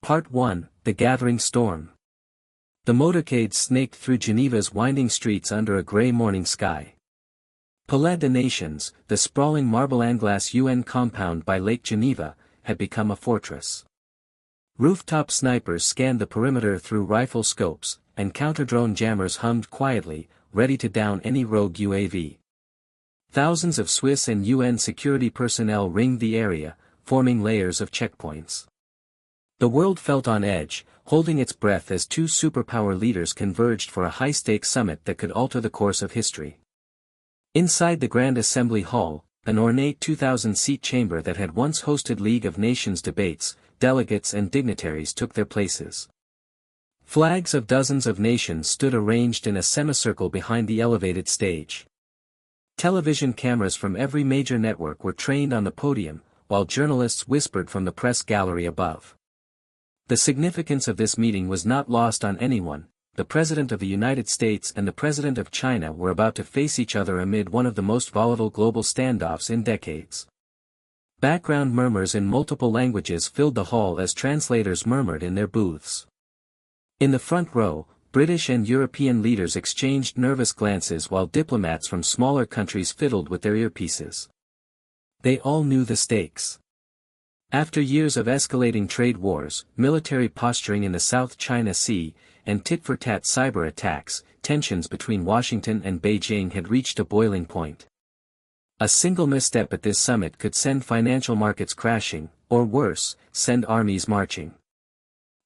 Part 1, The Gathering Storm. The motorcade snaked through Geneva's winding streets under a grey morning sky. Palais des Nations, the sprawling marble-and-glass UN compound by Lake Geneva, had become a fortress. Rooftop snipers scanned the perimeter through rifle scopes, and counter-drone jammers hummed quietly, ready to down any rogue UAV. Thousands of Swiss and UN security personnel ringed the area, forming layers of checkpoints. The world felt on edge, holding its breath as two superpower leaders converged for a high-stakes summit that could alter the course of history. Inside the Grand Assembly Hall, an ornate 2,000-seat chamber that had once hosted League of Nations debates, delegates and dignitaries took their places. Flags of dozens of nations stood arranged in a semicircle behind the elevated stage. Television cameras from every major network were trained on the podium, while journalists whispered from the press gallery above. The significance of this meeting was not lost on anyone. The President of the United States and the President of China were about to face each other amid one of the most volatile global standoffs in decades. Background murmurs in multiple languages filled the hall as translators murmured in their booths. In the front row, British and European leaders exchanged nervous glances while diplomats from smaller countries fiddled with their earpieces. They all knew the stakes. After years of escalating trade wars, military posturing in the South China Sea, and tit-for-tat cyber attacks, tensions between Washington and Beijing had reached a boiling point. A single misstep at this summit could send financial markets crashing, or worse, send armies marching.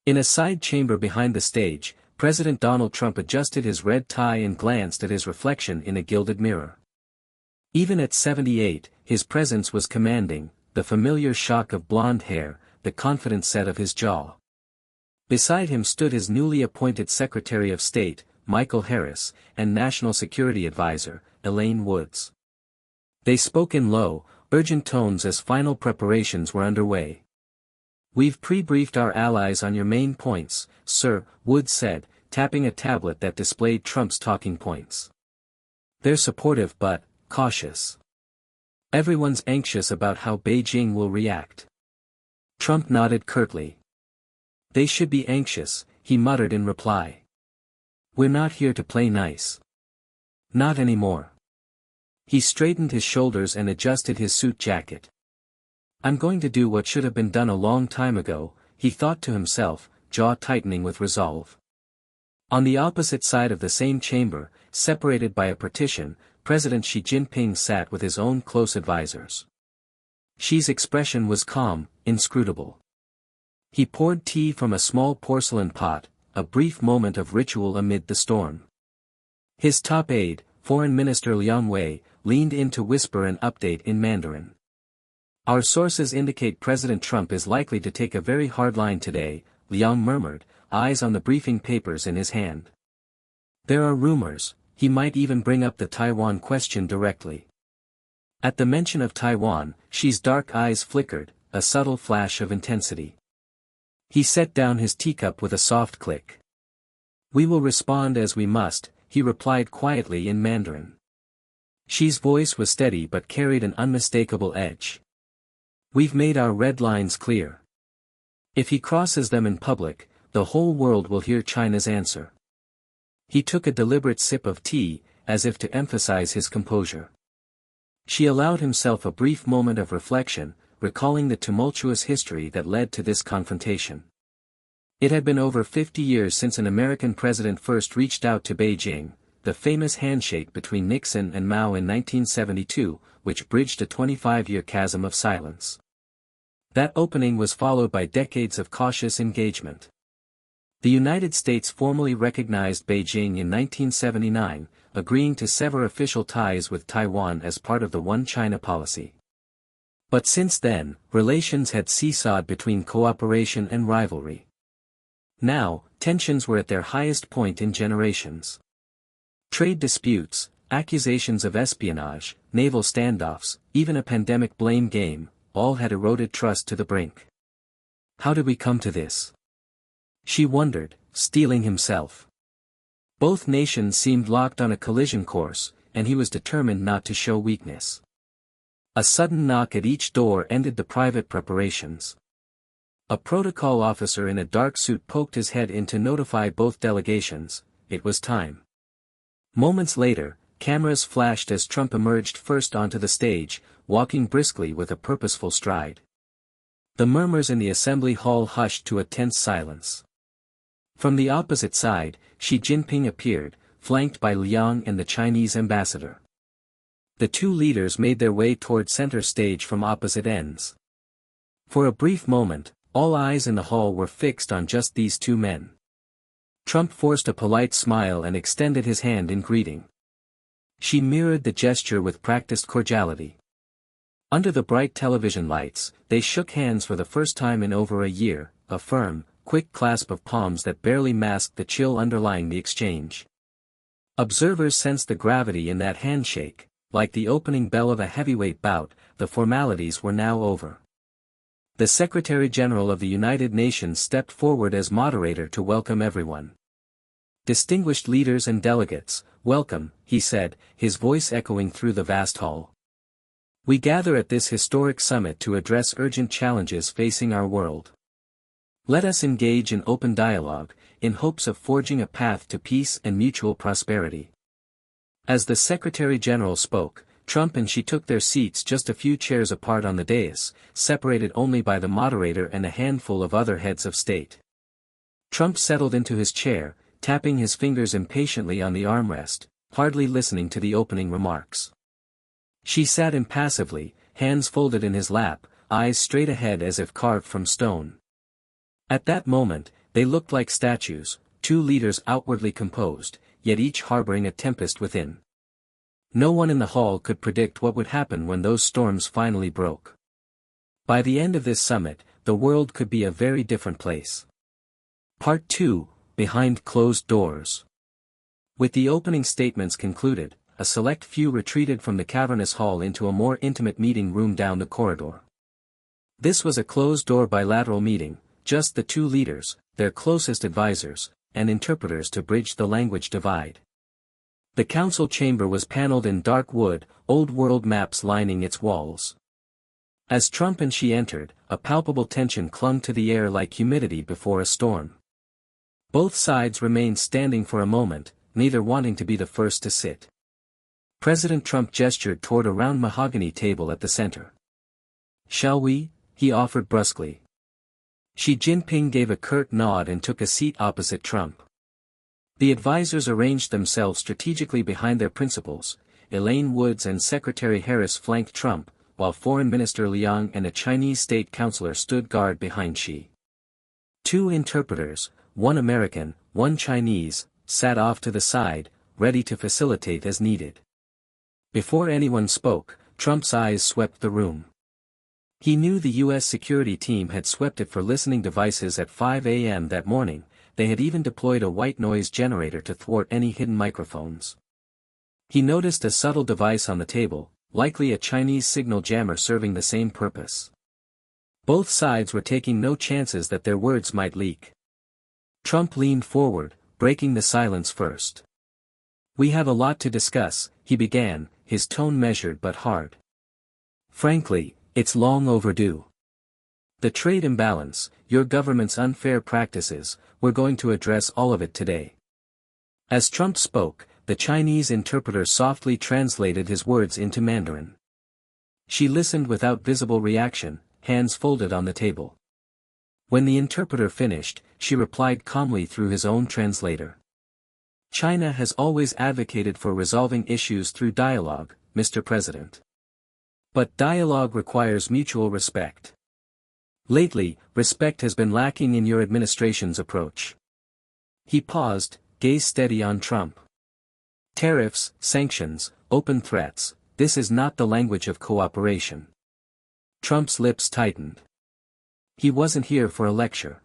In a side chamber behind the stage, President Donald Trump adjusted his red tie and glanced at his reflection in a gilded mirror. Even at 78, his presence was commanding, the familiar shock of blonde hair, the confident set of his jaw. Beside him stood his newly appointed Secretary of State, Michael Harris, and National Security Advisor, Elaine Woods. They spoke in low, urgent tones as final preparations were underway. "We've pre-briefed our allies on your main points, sir," Woods said, tapping a tablet that displayed Trump's talking points. "They're supportive but cautious. Everyone's anxious about how Beijing will react." Trump nodded curtly. "They should be anxious," he muttered in reply. "We're not here to play nice. Not anymore." He straightened his shoulders and adjusted his suit jacket. "I'm going to do what should have been done a long time ago," he thought to himself, jaw tightening with resolve. On the opposite side of the same chamber, separated by a partition, President Xi Jinping sat with his own close advisors. Xi's expression was calm, inscrutable. He poured tea from a small porcelain pot, a brief moment of ritual amid the storm. His top aide, Foreign Minister Liang Wei, leaned in to whisper an update in Mandarin. "Our sources indicate President Trump is likely to take a very hard line today," Liang murmured, eyes on the briefing papers in his hand. "There are rumors, he might even bring up the Taiwan question directly." At the mention of Taiwan, Xi's dark eyes flickered, a subtle flash of intensity. He set down his teacup with a soft click. "We will respond as we must," he replied quietly in Mandarin. Xi's voice was steady but carried an unmistakable edge. "We've made our red lines clear. If he crosses them in public, the whole world will hear China's answer." He took a deliberate sip of tea, as if to emphasize his composure. Xi allowed himself a brief moment of reflection, recalling the tumultuous history that led to this confrontation. It had been over 50 years since an American president first reached out to Beijing, the famous handshake between Nixon and Mao in 1972, which bridged a 25-year chasm of silence. That opening was followed by decades of cautious engagement. The United States formally recognized Beijing in 1979, agreeing to sever official ties with Taiwan as part of the One China policy. But since then, relations had seesawed between cooperation and rivalry. Now, tensions were at their highest point in generations. Trade disputes, accusations of espionage, naval standoffs, even a pandemic blame game, all had eroded trust to the brink. How did we come to this? Xi wondered, steeling himself. Both nations seemed locked on a collision course, and he was determined not to show weakness. A sudden knock at each door ended the private preparations. A protocol officer in a dark suit poked his head in to notify both delegations. It was time. Moments later, cameras flashed as Trump emerged first onto the stage, walking briskly with a purposeful stride. The murmurs in the assembly hall hushed to a tense silence. From the opposite side, Xi Jinping appeared, flanked by Liang and the Chinese ambassador. The two leaders made their way toward center stage from opposite ends. For a brief moment, all eyes in the hall were fixed on just these two men. Trump forced a polite smile and extended his hand in greeting. Xi mirrored the gesture with practiced cordiality. Under the bright television lights, they shook hands for the first time in over a year, a firm, quick clasp of palms that barely masked the chill underlying the exchange. Observers sensed the gravity in that handshake. Like the opening bell of a heavyweight bout, the formalities were now over. The Secretary-General of the United Nations stepped forward as moderator to welcome everyone. Distinguished leaders and delegates, welcome, he said, his voice echoing through the vast hall. We gather at this historic summit to address urgent challenges facing our world. Let us engage in open dialogue, in hopes of forging a path to peace and mutual prosperity. As the Secretary-General spoke, Trump and Xi took their seats just a few chairs apart on the dais, separated only by the moderator and a handful of other heads of state. Trump settled into his chair, tapping his fingers impatiently on the armrest, hardly listening to the opening remarks. Xi sat impassively, hands folded in his lap, eyes straight ahead as if carved from stone. At that moment, they looked like statues, two leaders outwardly composed, yet each harboring a tempest within. No one in the hall could predict what would happen when those storms finally broke. By the end of this summit, the world could be a very different place. Part 2, Behind Closed Doors. With the opening statements concluded, a select few retreated from the cavernous hall into a more intimate meeting room down the corridor. This was a closed-door bilateral meeting, just the two leaders, their closest advisors, and interpreters to bridge the language divide. The council chamber was paneled in dark wood, old-world maps lining its walls. As Trump and Xi entered, a palpable tension clung to the air like humidity before a storm. Both sides remained standing for a moment, neither wanting to be the first to sit. President Trump gestured toward a round mahogany table at the center. "Shall we?" he offered brusquely. Xi Jinping gave a curt nod and took a seat opposite Trump. The advisors arranged themselves strategically behind their principals. Elaine Woods and Secretary Harris flanked Trump, while Foreign Minister Liang and a Chinese state counselor stood guard behind Xi. Two interpreters, one American, one Chinese, sat off to the side, ready to facilitate as needed. Before anyone spoke, Trump's eyes swept the room. He knew the U.S. security team had swept it for listening devices at 5 a.m. that morning. They had even deployed a white noise generator to thwart any hidden microphones. He noticed a subtle device on the table, likely a Chinese signal jammer serving the same purpose. Both sides were taking no chances that their words might leak. Trump leaned forward, breaking the silence first. "We have a lot to discuss," he began, his tone measured but hard. "Frankly, it's long overdue. The trade imbalance, your government's unfair practices, we're going to address all of it today." As Trump spoke, the Chinese interpreter softly translated his words into Mandarin. She listened without visible reaction, hands folded on the table. When the interpreter finished, she replied calmly through his own translator. "China has always advocated for resolving issues through dialogue, Mr. President. But dialogue requires mutual respect. Lately, respect has been lacking in your administration's approach." He paused, gaze steady on Trump. "Tariffs, sanctions, open threats, this is not the language of cooperation." Trump's lips tightened. He wasn't here for a lecture.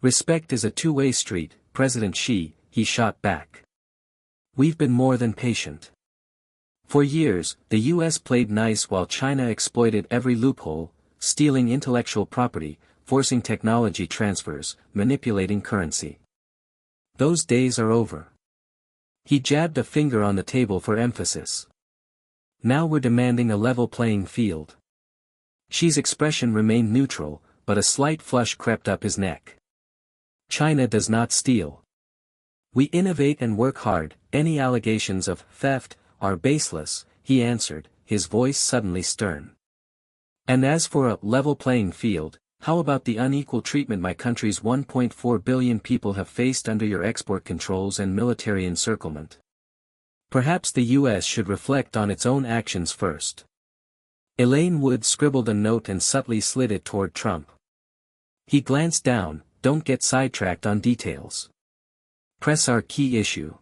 "Respect is a two-way street, President Xi," he shot back. "We've been more than patient. For years, the U.S. played nice while China exploited every loophole, stealing intellectual property, forcing technology transfers, manipulating currency. Those days are over." He jabbed a finger on the table for emphasis. "Now we're demanding a level playing field." Xi's expression remained neutral, but a slight flush crept up his neck. China does not steal. We innovate and work hard. Any allegations of theft are baseless, he answered, his voice suddenly stern. And as for a level playing field, how about the unequal treatment my country's 1.4 billion people have faced under your export controls and military encirclement? Perhaps the U.S. should reflect on its own actions first. Elaine Wood scribbled a note and subtly slid it toward Trump. He glanced down. Don't get sidetracked on details. Press our key issue.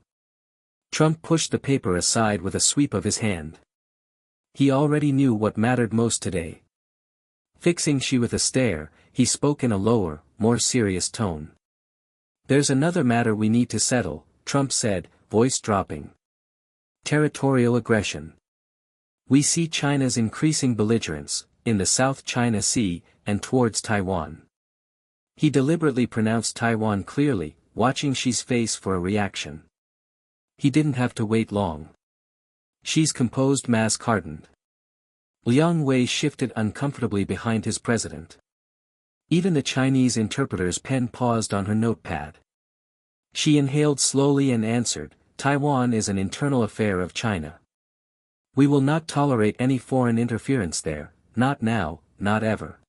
Trump pushed the paper aside with a sweep of his hand. He already knew what mattered most today. Fixing she with a stare, he spoke in a lower, more serious tone. There's another matter we need to settle, Trump said, voice dropping. Territorial aggression. We see China's increasing belligerence, in the South China Sea, and towards Taiwan. He deliberately pronounced Taiwan clearly, watching Xi's face for a reaction. He didn't have to wait long. Xi's composed mask hardened. Liang Wei shifted uncomfortably behind his president. Even the Chinese interpreter's pen paused on her notepad. Xi inhaled slowly and answered, Taiwan is an internal affair of China. We will not tolerate any foreign interference there, not now, not ever.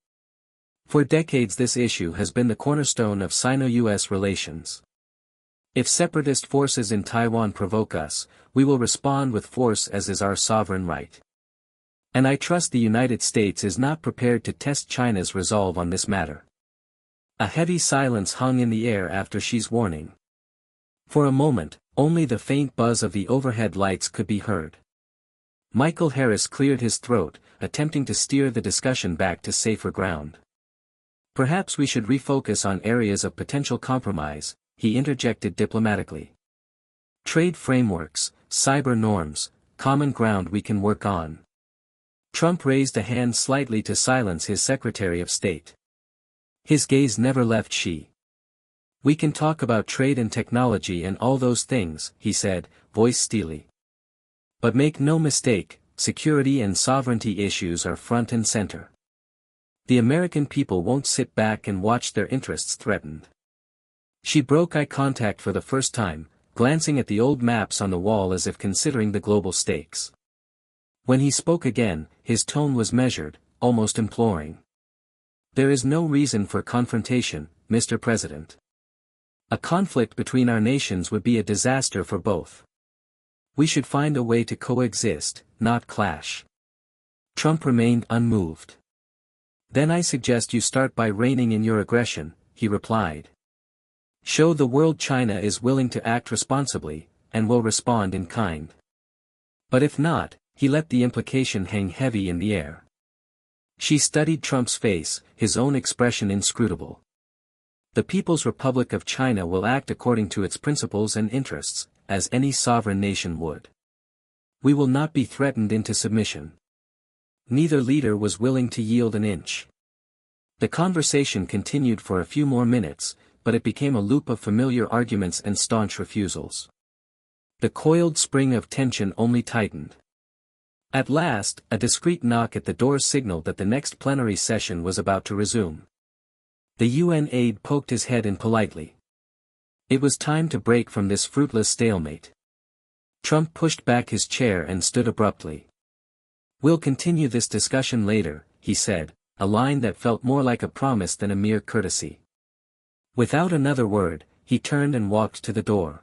For decades this issue has been the cornerstone of Sino-US relations. If separatist forces in Taiwan provoke us, we will respond with force as is our sovereign right. And I trust the United States is not prepared to test China's resolve on this matter. A heavy silence hung in the air after Xi's warning. For a moment, only the faint buzz of the overhead lights could be heard. Michael Harris cleared his throat, attempting to steer the discussion back to safer ground. Perhaps we should refocus on areas of potential compromise, he interjected diplomatically. Trade frameworks, cyber norms, common ground we can work on. Trump raised a hand slightly to silence his Secretary of State. His gaze never left Xi. We can talk about trade and technology and all those things, he said, voice steely. But make no mistake, security and sovereignty issues are front and center. The American people won't sit back and watch their interests threatened. She broke eye contact for the first time, glancing at the old maps on the wall as if considering the global stakes. When he spoke again, his tone was measured, almost imploring. There is no reason for confrontation, Mr. President. A conflict between our nations would be a disaster for both. We should find a way to coexist, not clash. Trump remained unmoved. Then I suggest you start by reining in your aggression, he replied. Show the world China is willing to act responsibly, and will respond in kind. But if not, he let the implication hang heavy in the air. She studied Trump's face, his own expression inscrutable. The People's Republic of China will act according to its principles and interests, as any sovereign nation would. We will not be threatened into submission. Neither leader was willing to yield an inch. The conversation continued for a few more minutes, but it became a loop of familiar arguments and staunch refusals. The coiled spring of tension only tightened. At last, a discreet knock at the door signaled that the next plenary session was about to resume. The UN aide poked his head in politely. It was time to break from this fruitless stalemate. Trump pushed back his chair and stood abruptly. We'll continue this discussion later, he said, a line that felt more like a promise than a mere courtesy. Without another word, he turned and walked to the door.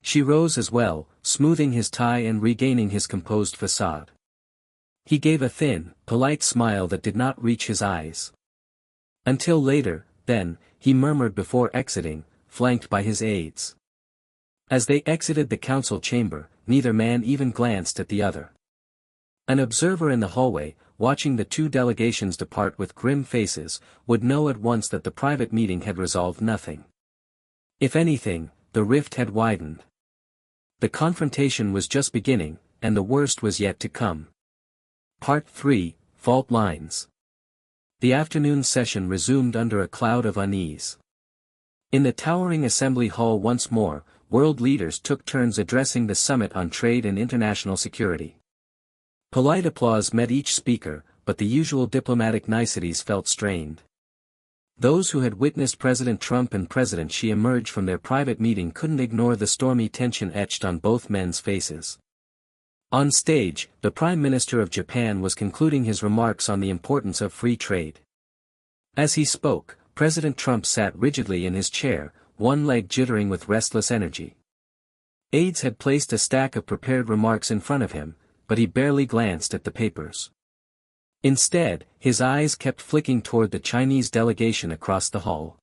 She rose as well, smoothing his tie and regaining his composed facade. He gave a thin, polite smile that did not reach his eyes. Until later, then, he murmured before exiting, flanked by his aides. As they exited the council chamber, neither man even glanced at the other. An observer in the hallway, watching the two delegations depart with grim faces, would know at once that the private meeting had resolved nothing. If anything, the rift had widened. The confrontation was just beginning, and the worst was yet to come. Part 3, Fault Lines. The afternoon session resumed under a cloud of unease. In the towering assembly hall once more, world leaders took turns addressing the summit on trade and international security. Polite applause met each speaker, but the usual diplomatic niceties felt strained. Those who had witnessed President Trump and President Xi emerge from their private meeting couldn't ignore the stormy tension etched on both men's faces. On stage, the Prime Minister of Japan was concluding his remarks on the importance of free trade. As he spoke, President Trump sat rigidly in his chair, one leg jittering with restless energy. Aides had placed a stack of prepared remarks in front of him, but he barely glanced at the papers. Instead, his eyes kept flicking toward the Chinese delegation across the hall.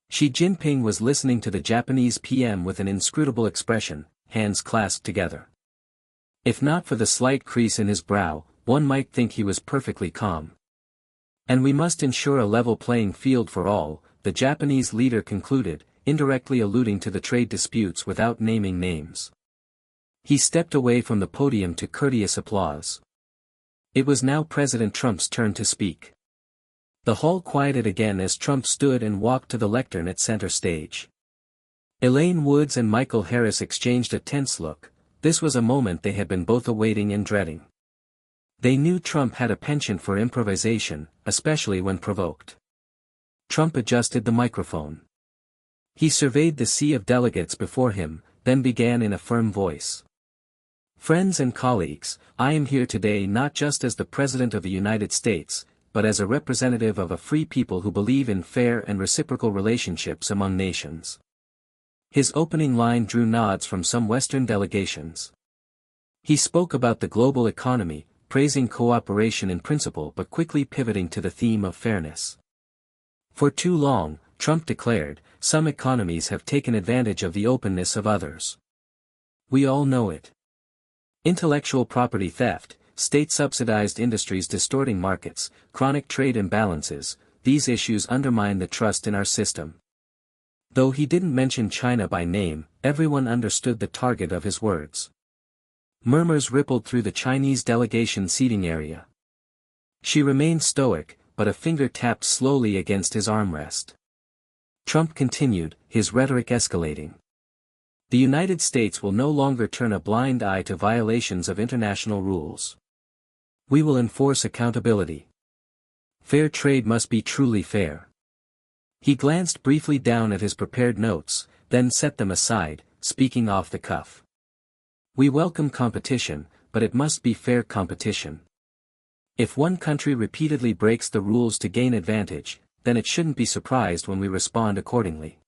Xi Jinping was listening to the Japanese PM with an inscrutable expression, hands clasped together. If not for the slight crease in his brow, one might think he was perfectly calm. And we must ensure a level playing field for all, the Japanese leader concluded, indirectly alluding to the trade disputes without naming names. He stepped away from the podium to courteous applause. It was now President Trump's turn to speak. The hall quieted again as Trump stood and walked to the lectern at center stage. Elaine Woods and Michael Harris exchanged a tense look. This was a moment they had been both awaiting and dreading. They knew Trump had a penchant for improvisation, especially when provoked. Trump adjusted the microphone. He surveyed the sea of delegates before him, then began in a firm voice. Friends and colleagues, I am here today not just as the President of the United States, but as a representative of a free people who believe in fair and reciprocal relationships among nations. His opening line drew nods from some Western delegations. He spoke about the global economy, praising cooperation in principle but quickly pivoting to the theme of fairness. For too long, Trump declared, some economies have taken advantage of the openness of others. We all know it. Intellectual property theft, state-subsidized industries distorting markets, chronic trade imbalances, these issues undermine the trust in our system. Though he didn't mention China by name, everyone understood the target of his words. Murmurs rippled through the Chinese delegation seating area. She remained stoic, but a finger tapped slowly against his armrest. Trump continued, his rhetoric escalating. The United States will no longer turn a blind eye to violations of international rules. We will enforce accountability. Fair trade must be truly fair. He glanced briefly down at his prepared notes, then set them aside, speaking off the cuff. We welcome competition, but it must be fair competition. If one country repeatedly breaks the rules to gain advantage, then it shouldn't be surprised when we respond accordingly.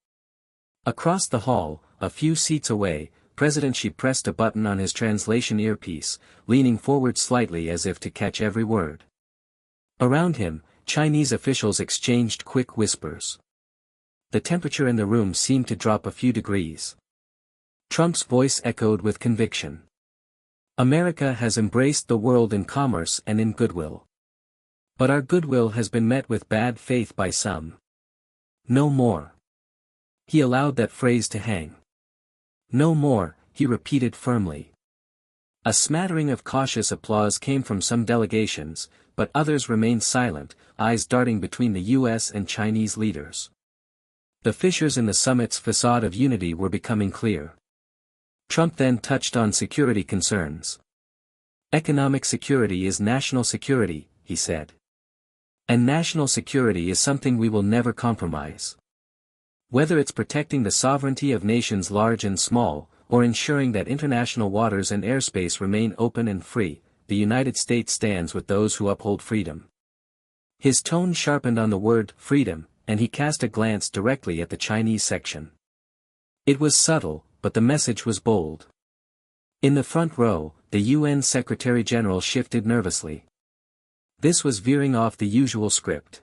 Across the hall, a few seats away, President Xi pressed a button on his translation earpiece, leaning forward slightly as if to catch every word. Around him, Chinese officials exchanged quick whispers. The temperature in the room seemed to drop a few degrees. Trump's voice echoed with conviction. America has embraced the world in commerce and in goodwill. But our goodwill has been met with bad faith by some. No more. He allowed that phrase to hang. No more, he repeated firmly. A smattering of cautious applause came from some delegations, but others remained silent, eyes darting between the U.S. and Chinese leaders. The fissures in the summit's facade of unity were becoming clear. Trump then touched on security concerns. Economic security is national security, he said. And national security is something we will never compromise. Whether it's protecting the sovereignty of nations large and small, or ensuring that international waters and airspace remain open and free, the United States stands with those who uphold freedom. His tone sharpened on the word freedom, and he cast a glance directly at the Chinese section. It was subtle, but the message was bold. In the front row, the UN Secretary-General shifted nervously. This was veering off the usual script.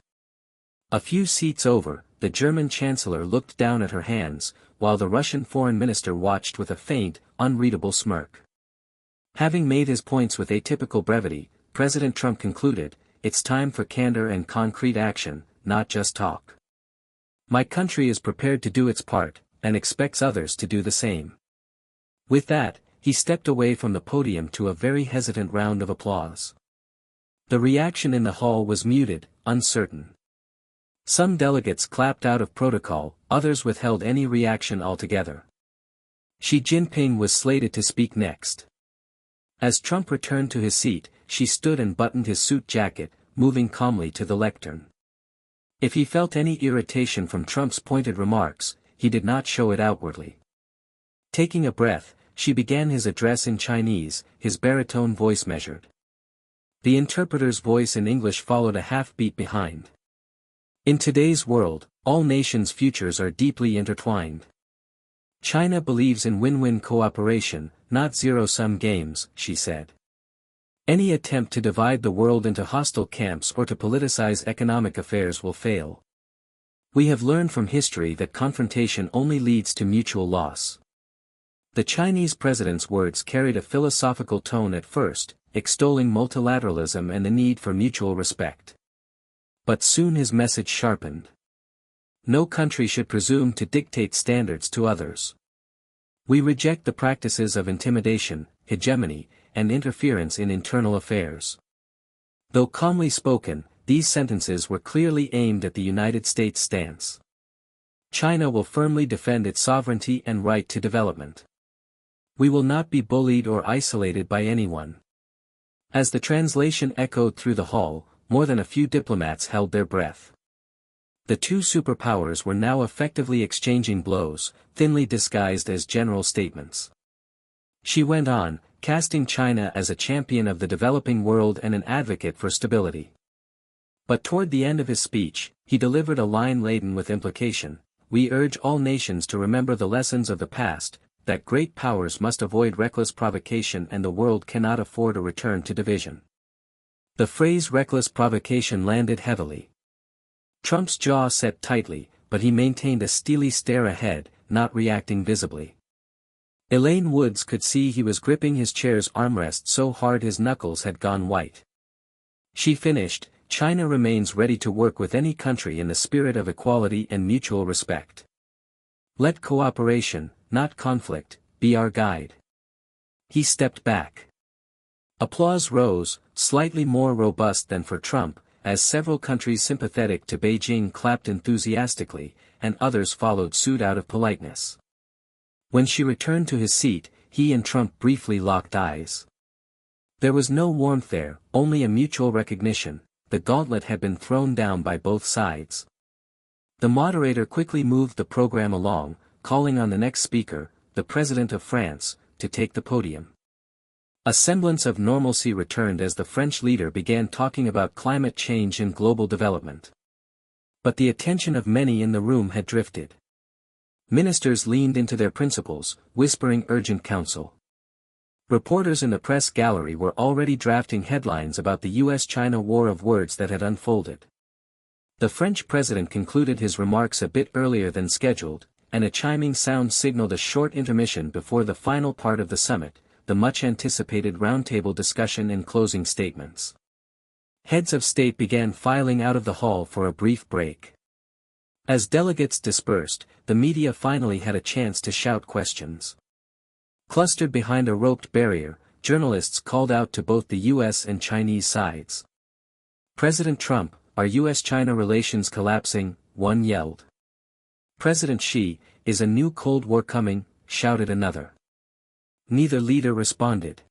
A few seats over, the German Chancellor looked down at her hands, while the Russian Foreign Minister watched with a faint, unreadable smirk. Having made his points with atypical brevity, President Trump concluded, it's time for candor and concrete action, not just talk. My country is prepared to do its part, and expects others to do the same. With that, he stepped away from the podium to a very hesitant round of applause. The reaction in the hall was muted, uncertain. Some delegates clapped out of protocol, others withheld any reaction altogether. Xi Jinping was slated to speak next. As Trump returned to his seat, Xi stood and buttoned his suit jacket, moving calmly to the lectern. If he felt any irritation from Trump's pointed remarks, he did not show it outwardly. Taking a breath, she began his address in Chinese, his baritone voice measured. The interpreter's voice in English followed a half-beat behind. In today's world, all nations' futures are deeply intertwined. China believes in win-win cooperation, not zero-sum games, she said. Any attempt to divide the world into hostile camps or to politicize economic affairs will fail. We have learned from history that confrontation only leads to mutual loss. The Chinese president's words carried a philosophical tone at first, extolling multilateralism and the need for mutual respect. But soon his message sharpened. No country should presume to dictate standards to others. We reject the practices of intimidation, hegemony, and interference in internal affairs. Though calmly spoken, these sentences were clearly aimed at the United States' stance. China will firmly defend its sovereignty and right to development. We will not be bullied or isolated by anyone. As the translation echoed through the hall, more than a few diplomats held their breath. The two superpowers were now effectively exchanging blows, thinly disguised as general statements. She went on, casting China as a champion of the developing world and an advocate for stability. But toward the end of his speech, he delivered a line laden with implication: "We urge all nations to remember the lessons of the past, that great powers must avoid reckless provocation and the world cannot afford a return to division." The phrase reckless provocation landed heavily. Trump's jaw set tightly, but he maintained a steely stare ahead, not reacting visibly. Elaine Woods could see he was gripping his chair's armrest so hard his knuckles had gone white. She finished, "China remains ready to work with any country in the spirit of equality and mutual respect. Let cooperation, not conflict, be our guide." He stepped back. Applause rose, slightly more robust than for Trump, as several countries sympathetic to Beijing clapped enthusiastically, and others followed suit out of politeness. When she returned to his seat, he and Trump briefly locked eyes. There was no warmth there, only a mutual recognition. The gauntlet had been thrown down by both sides. The moderator quickly moved the program along, calling on the next speaker, the President of France, to take the podium. A semblance of normalcy returned as the French leader began talking about climate change and global development. But the attention of many in the room had drifted. Ministers leaned into their principals, whispering urgent counsel. Reporters in the press gallery were already drafting headlines about the US-China war of words that had unfolded. The French president concluded his remarks a bit earlier than scheduled, and a chiming sound signaled a short intermission before the final part of the summit, the much-anticipated roundtable discussion and closing statements. Heads of state began filing out of the hall for a brief break. As delegates dispersed, the media finally had a chance to shout questions. Clustered behind a roped barrier, journalists called out to both the US and Chinese sides. "President Trump, are US-China relations collapsing?" one yelled. "President Xi, is a new Cold War coming?" shouted another. Neither leader responded.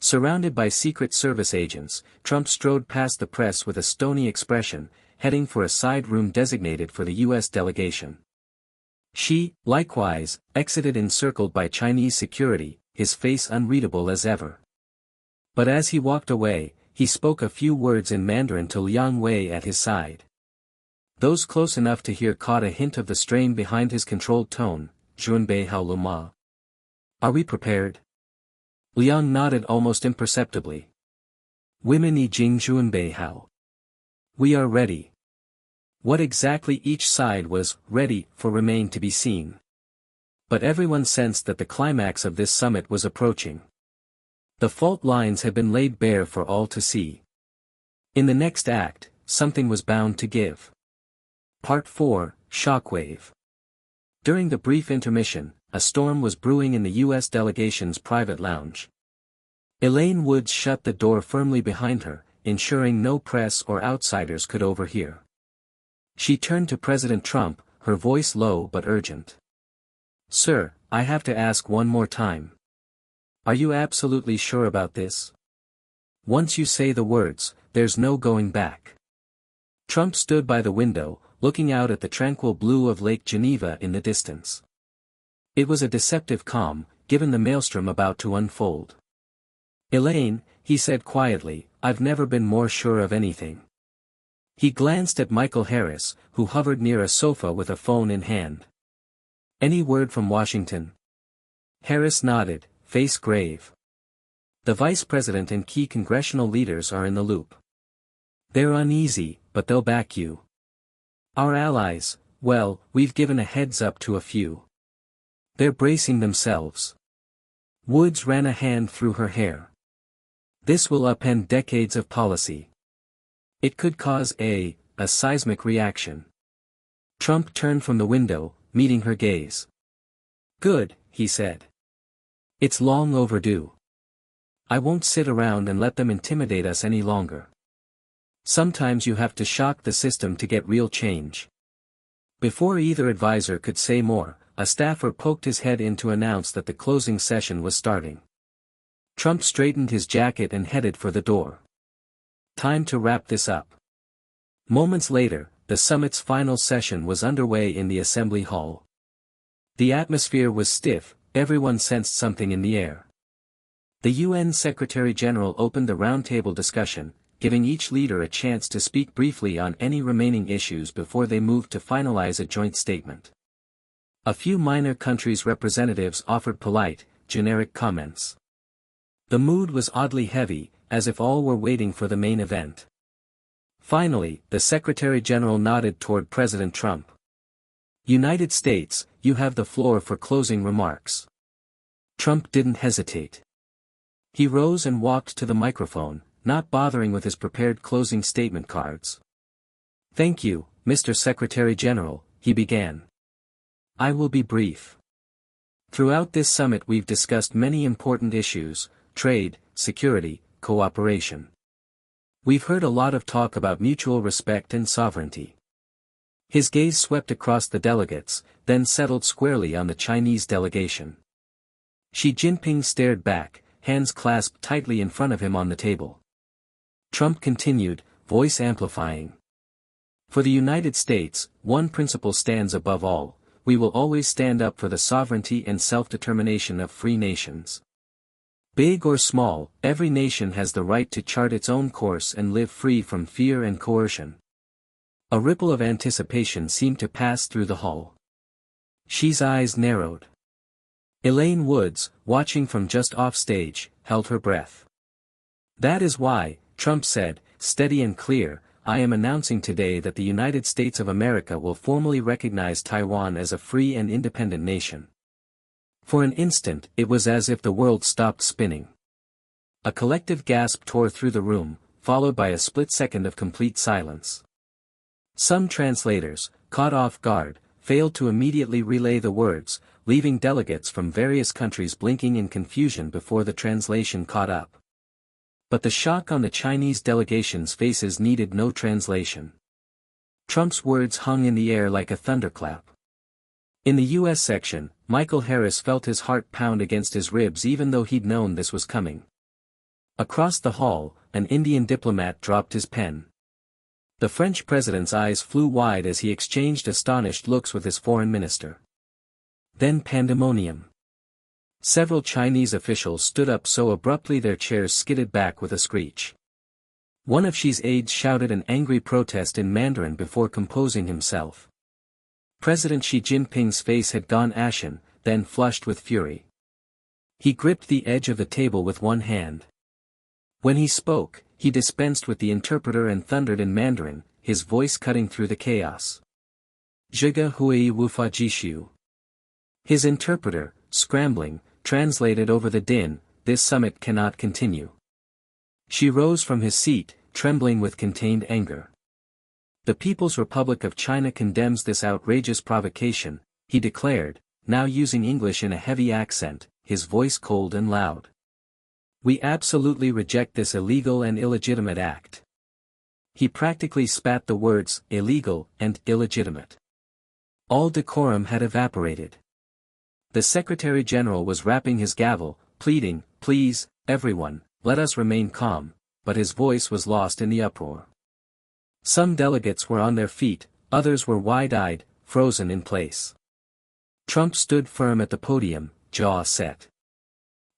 Surrounded by Secret Service agents, Trump strode past the press with a stony expression, heading for a side room designated for the US delegation. Xi, likewise, exited encircled by Chinese security, his face unreadable as ever. But as he walked away, he spoke a few words in Mandarin to Liang Wei at his side. Those close enough to hear caught a hint of the strain behind his controlled tone. "Junbei hao lu ma? Are we prepared?" Liang nodded almost imperceptibly. "Women yi jing junbei hao. We are ready." What exactly each side was ready for remained to be seen. But everyone sensed that the climax of this summit was approaching. The fault lines had been laid bare for all to see. In the next act, something was bound to give. Part 4, Shockwave. During the brief intermission, a storm was brewing in the US delegation's private lounge. Elaine Woods shut the door firmly behind her, ensuring no press or outsiders could overhear. She turned to President Trump, her voice low but urgent. "Sir, I have to ask one more time. Are you absolutely sure about this? Once you say the words, there's no going back." Trump stood by the window, looking out at the tranquil blue of Lake Geneva in the distance. It was a deceptive calm, given the maelstrom about to unfold. "Elaine," he said quietly, "I've never been more sure of anything." He glanced at Michael Harris, who hovered near a sofa with a phone in hand. "Any word from Washington?" Harris nodded, face grave. "The vice president and key congressional leaders are in the loop. They're uneasy, but they'll back you. Our allies, well, we've given a heads up to a few. They're bracing themselves." Woods ran a hand through her hair. "This will upend decades of policy. It could cause a seismic reaction." Trump turned from the window, meeting her gaze. "Good," he said. "It's long overdue. I won't sit around and let them intimidate us any longer. Sometimes you have to shock the system to get real change." Before either advisor could say more, a staffer poked his head in to announce that the closing session was starting. Trump straightened his jacket and headed for the door. Time to wrap this up. Moments later, the summit's final session was underway in the Assembly Hall. The atmosphere was stiff, everyone sensed something in the air. The UN Secretary-General opened the roundtable discussion, giving each leader a chance to speak briefly on any remaining issues before they moved to finalize a joint statement. A few minor countries' representatives offered polite, generic comments. The mood was oddly heavy, as if all were waiting for the main event. Finally, the Secretary-General nodded toward President Trump. "United States, you have the floor for closing remarks." Trump didn't hesitate. He rose and walked to the microphone, not bothering with his prepared closing statement cards. "Thank you, Mr. Secretary-General," he began. "I will be brief. Throughout this summit we've discussed many important issues: trade, security, cooperation. We've heard a lot of talk about mutual respect and sovereignty." His gaze swept across the delegates, then settled squarely on the Chinese delegation. Xi Jinping stared back, hands clasped tightly in front of him on the table. Trump continued, voice amplifying. "For the United States, one principle stands above all: we will always stand up for the sovereignty and self-determination of free nations. Big or small, every nation has the right to chart its own course and live free from fear and coercion." A ripple of anticipation seemed to pass through the hall. Xi's eyes narrowed. Elaine Woods, watching from just off stage, held her breath. "That is why," Trump said, steady and clear, "I am announcing today that the United States of America will formally recognize Taiwan as a free and independent nation." For an instant, it was as if the world stopped spinning. A collective gasp tore through the room, followed by a split second of complete silence. Some translators, caught off guard, failed to immediately relay the words, leaving delegates from various countries blinking in confusion before the translation caught up. But the shock on the Chinese delegation's faces needed no translation. Trump's words hung in the air like a thunderclap. In the U.S. section, Michael Harris felt his heart pound against his ribs even though he'd known this was coming. Across the hall, an Indian diplomat dropped his pen. The French president's eyes flew wide as he exchanged astonished looks with his foreign minister. Then pandemonium. Several Chinese officials stood up so abruptly their chairs skidded back with a screech. One of Xi's aides shouted an angry protest in Mandarin before composing himself. President Xi Jinping's face had gone ashen, then flushed with fury. He gripped the edge of the table with one hand. When he spoke, he dispensed with the interpreter and thundered in Mandarin, his voice cutting through the chaos. "Zhiga hui wufa jishu." His interpreter, scrambling, translated over the din, "This summit cannot continue." Xi rose from his seat, trembling with contained anger. "The People's Republic of China condemns this outrageous provocation," he declared, now using English in a heavy accent, his voice cold and loud. "We absolutely reject this illegal and illegitimate act." He practically spat the words, illegal and illegitimate. All decorum had evaporated. The Secretary-General was rapping his gavel, pleading, "Please, everyone, let us remain calm," but his voice was lost in the uproar. Some delegates were on their feet, others were wide-eyed, frozen in place. Trump stood firm at the podium, jaw set.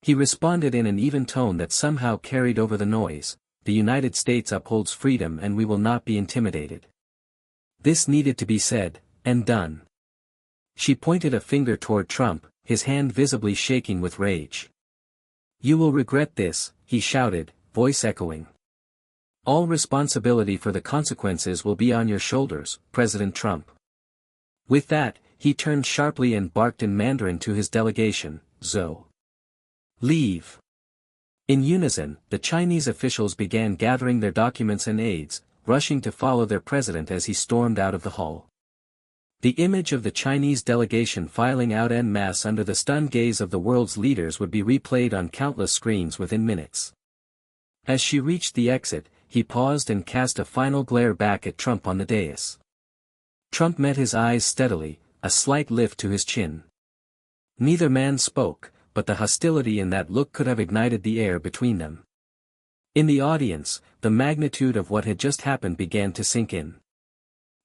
He responded in an even tone that somehow carried over the noise: "The United States upholds freedom and we will not be intimidated." This needed to be said, and done. She pointed a finger toward Trump, his hand visibly shaking with rage. "You will regret this," he shouted, voice echoing. "All responsibility for the consequences will be on your shoulders, President Trump." With that, he turned sharply and barked in Mandarin to his delegation, "Zo. Leave." In unison, the Chinese officials began gathering their documents and aides, rushing to follow their president as he stormed out of the hall. The image of the Chinese delegation filing out en masse under the stunned gaze of the world's leaders would be replayed on countless screens within minutes. As she reached the exit, he paused and cast a final glare back at Trump on the dais. Trump met his eyes steadily, a slight lift to his chin. Neither man spoke, but the hostility in that look could have ignited the air between them. In the audience, the magnitude of what had just happened began to sink in.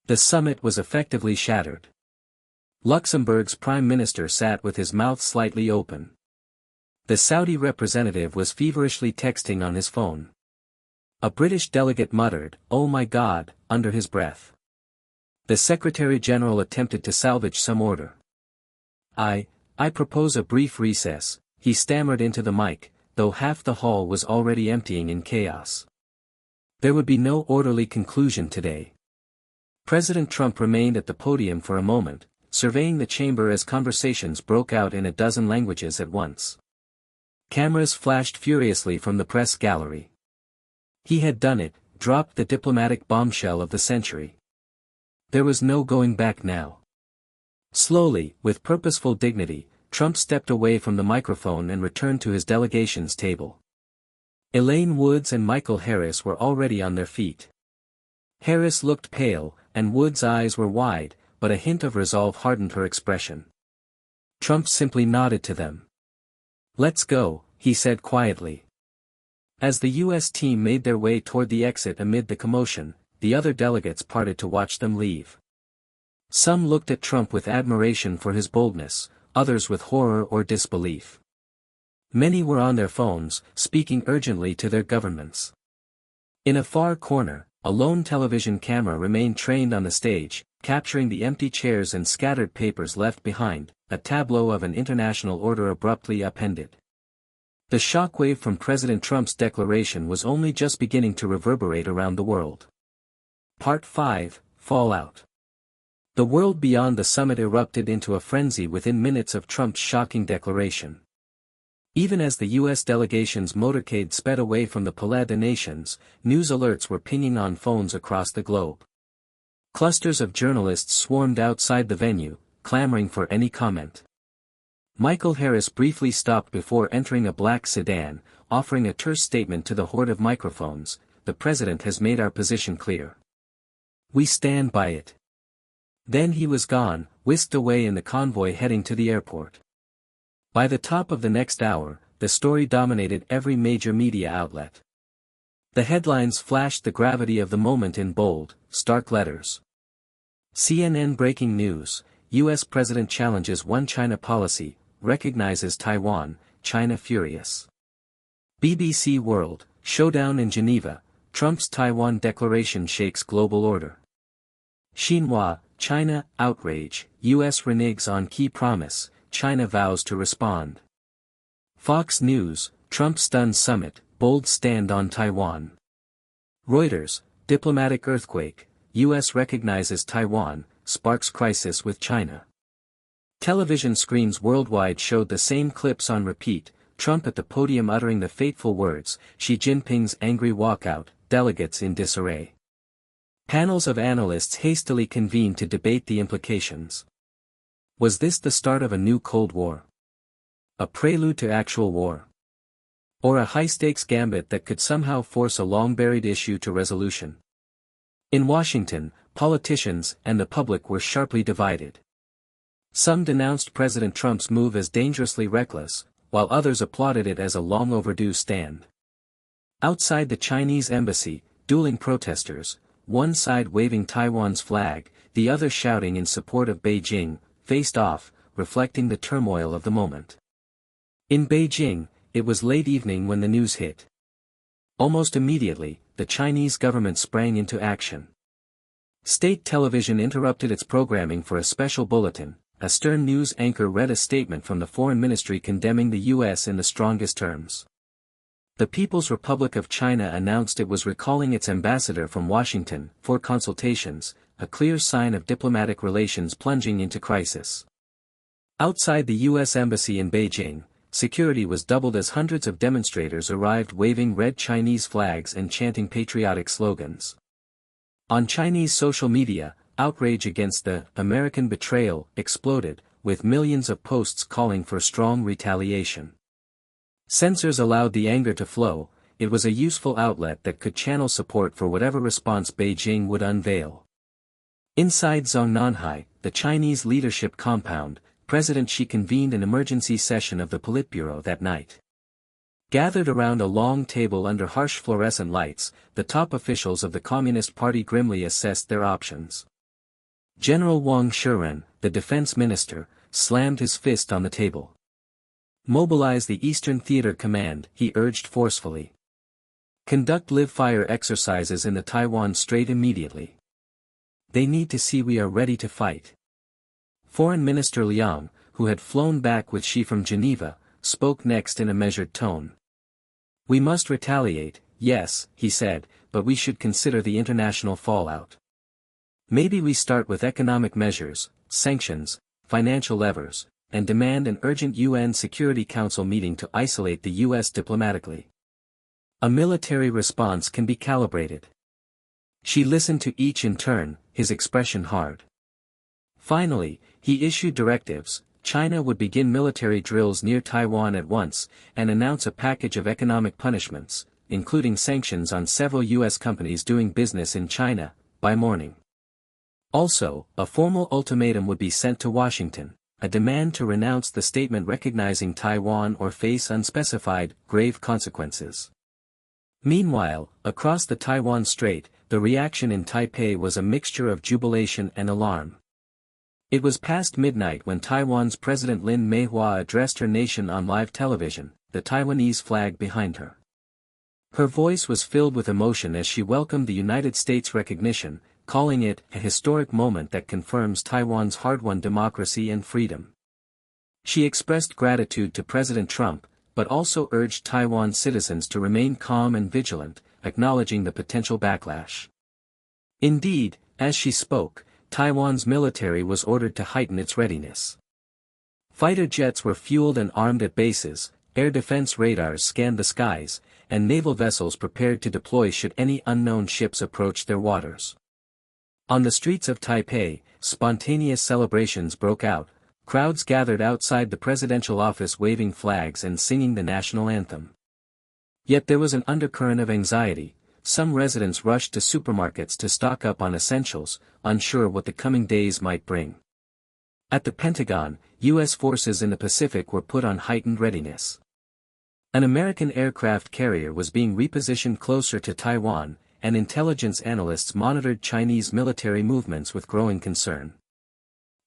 The summit was effectively shattered. Luxembourg's prime minister sat with his mouth slightly open. The Saudi representative was feverishly texting on his phone. A British delegate muttered, "Oh my God," under his breath. The Secretary-General attempted to salvage some order. I propose a brief recess," he stammered into the mic, though half the hall was already emptying in chaos. There would be no orderly conclusion today. President Trump remained at the podium for a moment, surveying the chamber as conversations broke out in a dozen languages at once. Cameras flashed furiously from the press gallery. He had done it, dropped the diplomatic bombshell of the century. There was no going back now. Slowly, with purposeful dignity, Trump stepped away from the microphone and returned to his delegation's table. Elaine Woods and Michael Harris were already on their feet. Harris looked pale, and Woods' eyes were wide, but a hint of resolve hardened her expression. Trump simply nodded to them. "Let's go," he said quietly. As the U.S. team made their way toward the exit amid the commotion, the other delegates parted to watch them leave. Some looked at Trump with admiration for his boldness, others with horror or disbelief. Many were on their phones, speaking urgently to their governments. In a far corner, a lone television camera remained trained on the stage, capturing the empty chairs and scattered papers left behind, a tableau of an international order abruptly upended. The shockwave from President Trump's declaration was only just beginning to reverberate around the world. Part 5, Fallout. The world beyond the summit erupted into a frenzy within minutes of Trump's shocking declaration. Even as the U.S. delegation's motorcade sped away from the Palais des Nations, news alerts were pinging on phones across the globe. Clusters of journalists swarmed outside the venue, clamoring for any comment. Michael Harris briefly stopped before entering a black sedan, offering a terse statement to the horde of microphones: "The president has made our position clear. We stand by it." Then he was gone, whisked away in the convoy heading to the airport. By the top of the next hour, the story dominated every major media outlet. The headlines flashed the gravity of the moment in bold, stark letters. CNN breaking news: U.S. President challenges One China policy, recognizes Taiwan, China furious. BBC World, showdown in Geneva, Trump's Taiwan declaration shakes global order. Xinhua, China, outrage, U.S. reneges on key promise, China vows to respond. Fox News, Trump stuns summit, bold stand on Taiwan. Reuters, diplomatic earthquake, U.S. recognizes Taiwan, sparks crisis with China. Television screens worldwide showed the same clips on repeat: Trump at the podium uttering the fateful words, Xi Jinping's angry walkout, delegates in disarray. Panels of analysts hastily convened to debate the implications. Was this the start of a new Cold War? A prelude to actual war? Or a high-stakes gambit that could somehow force a long-buried issue to resolution? In Washington, politicians and the public were sharply divided. Some denounced President Trump's move as dangerously reckless, while others applauded it as a long-overdue stand. Outside the Chinese embassy, dueling protesters, one side waving Taiwan's flag, the other shouting in support of Beijing, faced off, reflecting the turmoil of the moment. In Beijing, it was late evening when the news hit. Almost immediately, the Chinese government sprang into action. State television interrupted its programming for a special bulletin. A stern news anchor read a statement from the Foreign Ministry condemning the U.S. in the strongest terms. The People's Republic of China announced it was recalling its ambassador from Washington for consultations, a clear sign of diplomatic relations plunging into crisis. Outside the U.S. Embassy in Beijing, security was doubled as hundreds of demonstrators arrived waving red Chinese flags and chanting patriotic slogans. On Chinese social media, outrage against the American betrayal exploded, with millions of posts calling for strong retaliation. Censors allowed the anger to flow. It was a useful outlet that could channel support for whatever response Beijing would unveil. Inside Zongnanhai, the Chinese leadership compound, President Xi convened an emergency session of the Politburo that night. Gathered around a long table under harsh fluorescent lights, the top officials of the Communist Party grimly assessed their options. General Wang Shiren, the defense minister, slammed his fist on the table. Mobilize the Eastern Theater Command, he urged forcefully. Conduct live-fire exercises in the Taiwan Strait immediately. They need to see we are ready to fight. Foreign Minister Liang, who had flown back with Xi from Geneva, spoke next in a measured tone. We must retaliate, yes, he said, but we should consider the international fallout. Maybe we start with economic measures, sanctions, financial levers, and demand an urgent UN Security Council meeting to isolate the US diplomatically. A military response can be calibrated. Xi listened to each in turn, his expression hard. Finally, he issued directives. China would begin military drills near Taiwan at once, and announce a package of economic punishments, including sanctions on several U.S. companies doing business in China, by morning. Also, a formal ultimatum would be sent to Washington, a demand to renounce the statement recognizing Taiwan or face unspecified, grave consequences. Meanwhile, across the Taiwan Strait, the reaction in Taipei was a mixture of jubilation and alarm. It was past midnight when Taiwan's President Lin Meihua addressed her nation on live television, the Taiwanese flag behind her. Her voice was filled with emotion as she welcomed the United States' recognition, calling it a historic moment that confirms Taiwan's hard-won democracy and freedom. She expressed gratitude to President Trump, but also urged Taiwan citizens to remain calm and vigilant, acknowledging the potential backlash. Indeed, as she spoke, Taiwan's military was ordered to heighten its readiness. Fighter jets were fueled and armed at bases, air defense radars scanned the skies, and naval vessels prepared to deploy should any unknown ships approach their waters. On the streets of Taipei, spontaneous celebrations broke out, crowds gathered outside the presidential office waving flags and singing the national anthem. Yet there was an undercurrent of anxiety. Some residents rushed to supermarkets to stock up on essentials, unsure what the coming days might bring. At the Pentagon, U.S. forces in the Pacific were put on heightened readiness. An American aircraft carrier was being repositioned closer to Taiwan, and intelligence analysts monitored Chinese military movements with growing concern.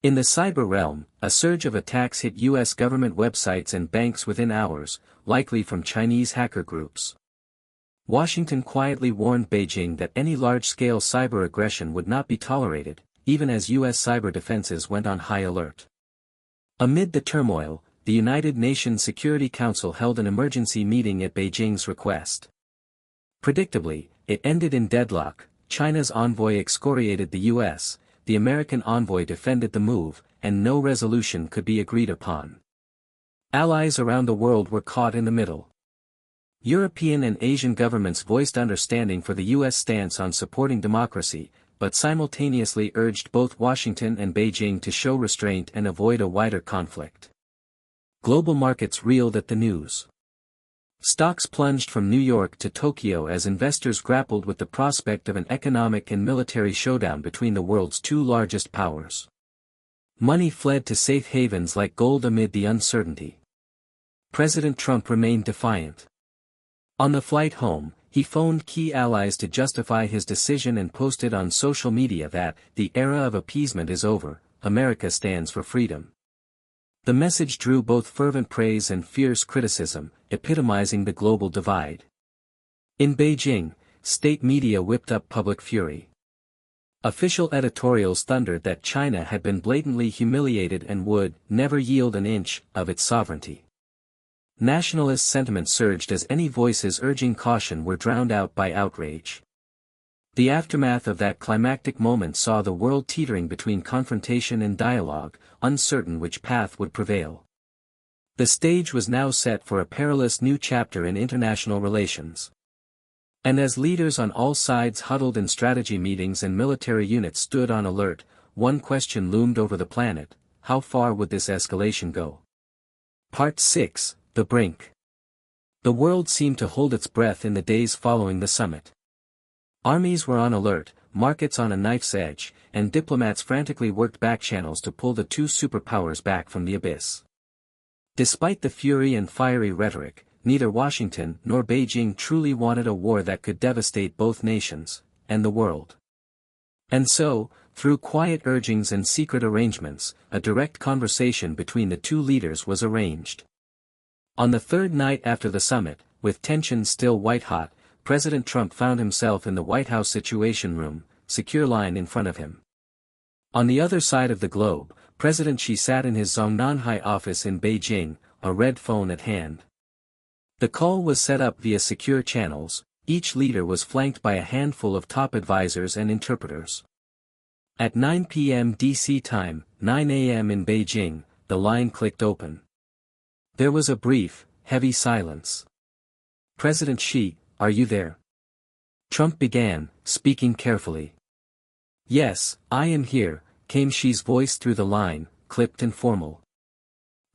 In the cyber realm, a surge of attacks hit U.S. government websites and banks within hours, likely from Chinese hacker groups. Washington quietly warned Beijing that any large-scale cyber aggression would not be tolerated, even as U.S. cyber defenses went on high alert. Amid the turmoil, the United Nations Security Council held an emergency meeting at Beijing's request. Predictably, it ended in deadlock. China's envoy excoriated the U.S., the American envoy defended the move, and no resolution could be agreed upon. Allies around the world were caught in the middle. European and Asian governments voiced understanding for the U.S. stance on supporting democracy, but simultaneously urged both Washington and Beijing to show restraint and avoid a wider conflict. Global markets reeled at the news. Stocks plunged from New York to Tokyo as investors grappled with the prospect of an economic and military showdown between the world's two largest powers. Money fled to safe havens like gold amid the uncertainty. President Trump remained defiant. On the flight home, he phoned key allies to justify his decision and posted on social media that, "The era of appeasement is over, America stands for freedom." The message drew both fervent praise and fierce criticism, epitomizing the global divide. In Beijing, state media whipped up public fury. Official editorials thundered that China had been blatantly humiliated and would never yield an inch of its sovereignty. Nationalist sentiment surged as any voices urging caution were drowned out by outrage. The aftermath of that climactic moment saw the world teetering between confrontation and dialogue, uncertain which path would prevail. The stage was now set for a perilous new chapter in international relations. And as leaders on all sides huddled in strategy meetings and military units stood on alert, one question loomed over the planet: how far would this escalation go? Part 6, The Brink. The world seemed to hold its breath in the days following the summit. Armies were on alert, markets on a knife's edge, and diplomats frantically worked back channels to pull the two superpowers back from the abyss. Despite the fury and fiery rhetoric, neither Washington nor Beijing truly wanted a war that could devastate both nations, and the world. And so, through quiet urgings and secret arrangements, a direct conversation between the two leaders was arranged. On the third night after the summit, with tensions still white-hot, President Trump found himself in the White House Situation Room, secure line in front of him. On the other side of the globe, President Xi sat in his Zongnanhai office in Beijing, a red phone at hand. The call was set up via secure channels, each leader was flanked by a handful of top advisors and interpreters. At 9 p.m. DC time, 9 a.m. in Beijing, the line clicked open. There was a brief, heavy silence. "President Xi, are you there?" Trump began, speaking carefully. "Yes, I am here," came Xi's voice through the line, clipped and formal.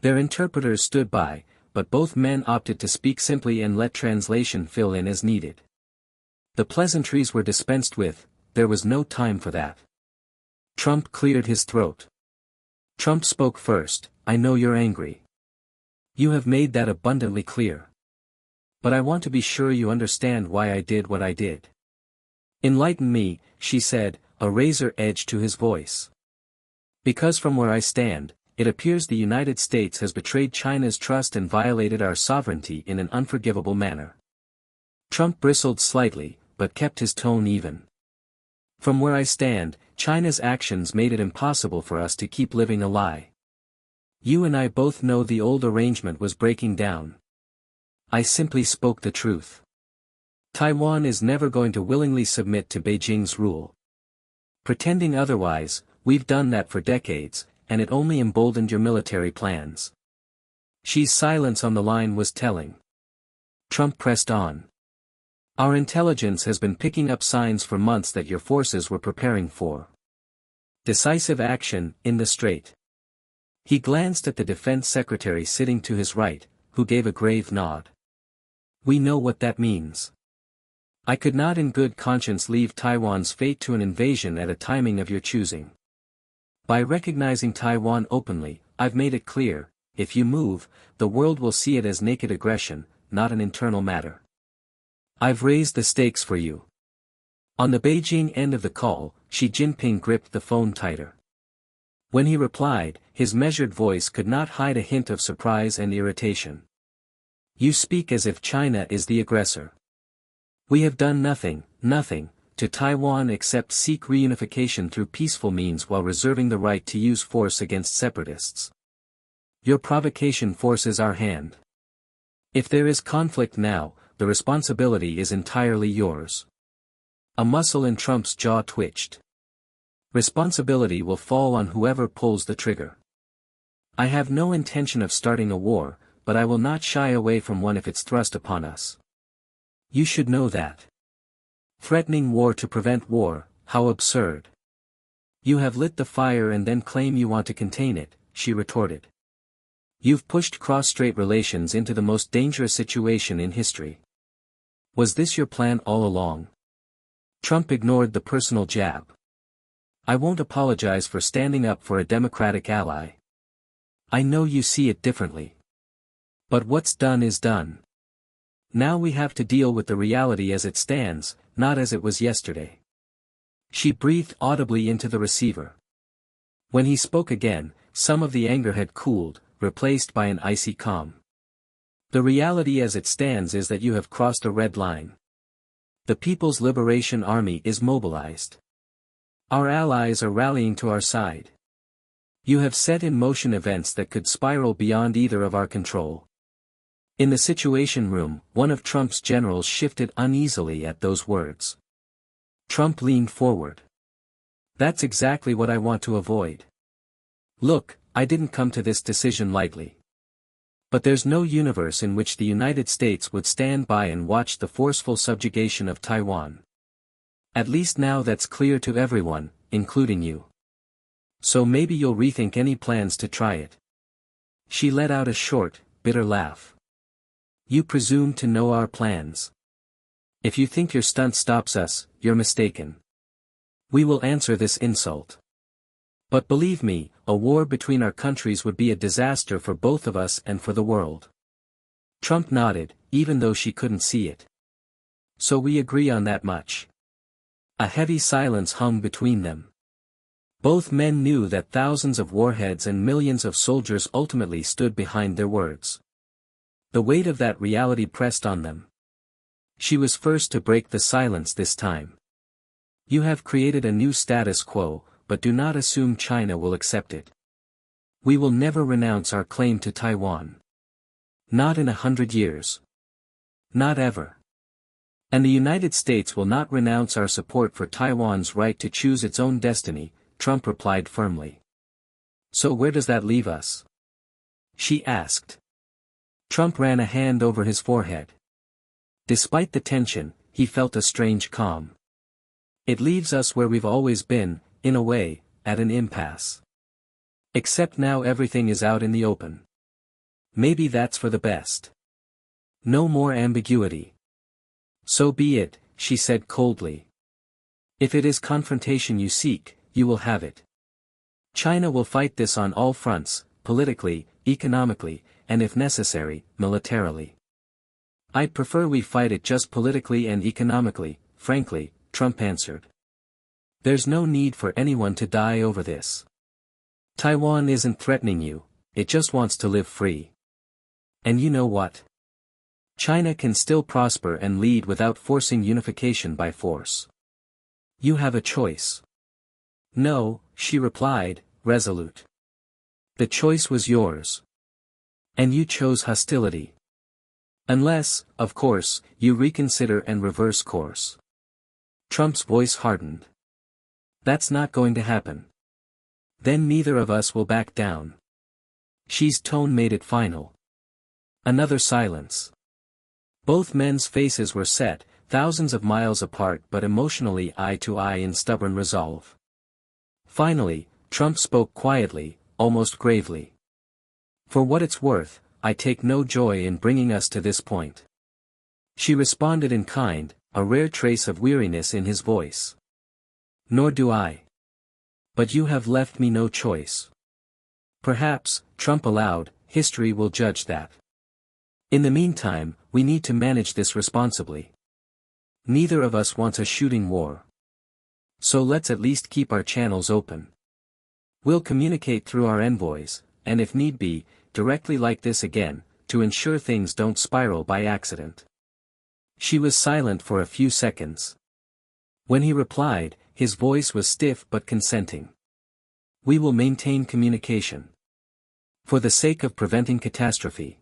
Their interpreters stood by, but both men opted to speak simply and let translation fill in as needed. The pleasantries were dispensed with, there was no time for that. Trump cleared his throat. Trump spoke first. "I know you're angry. You have made that abundantly clear. But I want to be sure you understand why I did what I did." "Enlighten me," she said, a razor edge to his voice. "Because from where I stand, it appears the United States has betrayed China's trust and violated our sovereignty in an unforgivable manner." Trump bristled slightly, but kept his tone even. "From where I stand, China's actions made it impossible for us to keep living a lie. You and I both know the old arrangement was breaking down. I simply spoke the truth. Taiwan is never going to willingly submit to Beijing's rule. Pretending otherwise, we've done that for decades, and it only emboldened your military plans." Xi's silence on the line was telling. Trump pressed on. "Our intelligence has been picking up signs for months that your forces were preparing for decisive action in the Strait." He glanced at the defense secretary sitting to his right, who gave a grave nod. "We know what that means. I could not in good conscience leave Taiwan's fate to an invasion at a timing of your choosing. By recognizing Taiwan openly, I've made it clear, if you move, the world will see it as naked aggression, not an internal matter. I've raised the stakes for you." On the Beijing end of the call, Xi Jinping gripped the phone tighter. When he replied, his measured voice could not hide a hint of surprise and irritation. "You speak as if China is the aggressor. We have done nothing, to Taiwan except seek reunification through peaceful means while reserving the right to use force against separatists. Your provocation forces our hand. If there is conflict now, the responsibility is entirely yours." A muscle in Trump's jaw twitched. "Responsibility will fall on whoever pulls the trigger. I have no intention of starting a war, but I will not shy away from one if it's thrust upon us. You should know that. Threatening war to prevent war, how absurd. You have lit the fire and then claim you want to contain it," she retorted. "You've pushed cross-strait relations into the most dangerous situation in history. Was this your plan all along?" Trump ignored the personal jab. "I won't apologize for standing up for a democratic ally. I know you see it differently. But what's done is done. Now we have to deal with the reality as it stands, not as it was yesterday. She breathed audibly into the receiver. When he spoke again, some of the anger had cooled, replaced by an icy calm. The reality as it stands is that you have crossed a red line. The People's Liberation Army is mobilized. Our allies are rallying to our side. You have set in motion events that could spiral beyond either of our control. In the Situation Room, one of Trump's generals shifted uneasily at those words. Trump leaned forward. That's exactly what I want to avoid. Look, I didn't come to this decision lightly. But there's no universe in which the United States would stand by and watch the forceful subjugation of Taiwan. At least now that's clear to everyone, including you. So maybe you'll rethink any plans to try it. She let out a short, bitter laugh. You presume to know our plans. If you think your stunt stops us, you're mistaken. We will answer this insult. But believe me, a war between our countries would be a disaster for both of us and for the world. Trump nodded, even though she couldn't see it. So we agree on that much. A heavy silence hung between them. Both men knew that thousands of warheads and millions of soldiers ultimately stood behind their words. The weight of that reality pressed on them. She was first to break the silence this time. You have created a new status quo, but do not assume China will accept it. We will never renounce our claim to Taiwan. Not in 100 years. Not ever. And the United States will not renounce our support for Taiwan's right to choose its own destiny, Trump replied firmly. So where does that leave us? She asked. Trump ran a hand over his forehead. Despite the tension, he felt a strange calm. It leaves us where we've always been, in a way, at an impasse. Except now everything is out in the open. Maybe that's for the best. No more ambiguity. So be it, she said coldly. If it is confrontation you seek, you will have it. China will fight this on all fronts, politically, economically, and if necessary, militarily. I'd prefer we fight it just politically and economically, frankly, Trump answered. There's no need for anyone to die over this. Taiwan isn't threatening you, it just wants to live free. And you know what? China can still prosper and lead without forcing unification by force. You have a choice. No, she replied, resolute. The choice was yours. And you chose hostility. Unless, of course, you reconsider and reverse course. Trump's voice hardened. That's not going to happen. Then neither of us will back down. Xi's tone made it final. Another silence. Both men's faces were set, thousands of miles apart but emotionally eye to eye in stubborn resolve. Finally, Trump spoke quietly, almost gravely. For what it's worth, I take no joy in bringing us to this point. She responded in kind, a rare trace of weariness in his voice. Nor do I. But you have left me no choice. Perhaps, Trump allowed, history will judge that. In the meantime, we need to manage this responsibly. Neither of us wants a shooting war. So let's at least keep our channels open. We'll communicate through our envoys, and if need be, directly like this again, to ensure things don't spiral by accident. She was silent for a few seconds. When he replied, his voice was stiff but consenting. We will maintain communication. For the sake of preventing catastrophe.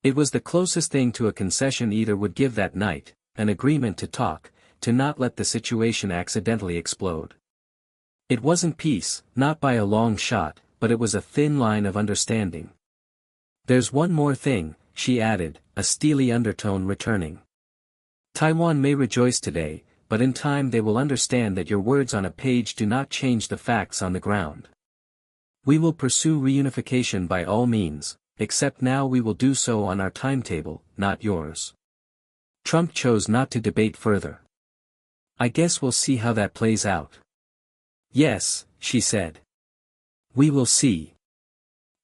It was the closest thing to a concession either would give that night, an agreement to talk, to not let the situation accidentally explode. It wasn't peace, not by a long shot, but it was a thin line of understanding. There's one more thing, she added, a steely undertone returning. Taiwan may rejoice today, but in time they will understand that your words on a page do not change the facts on the ground. We will pursue reunification by all means, except now we will do so on our timetable, not yours. Trump chose not to debate further. I guess we'll see how that plays out. Yes, she said. We will see.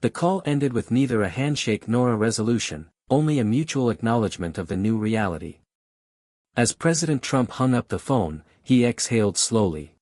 The call ended with neither a handshake nor a resolution, only a mutual acknowledgement of the new reality. As President Trump hung up the phone, he exhaled slowly.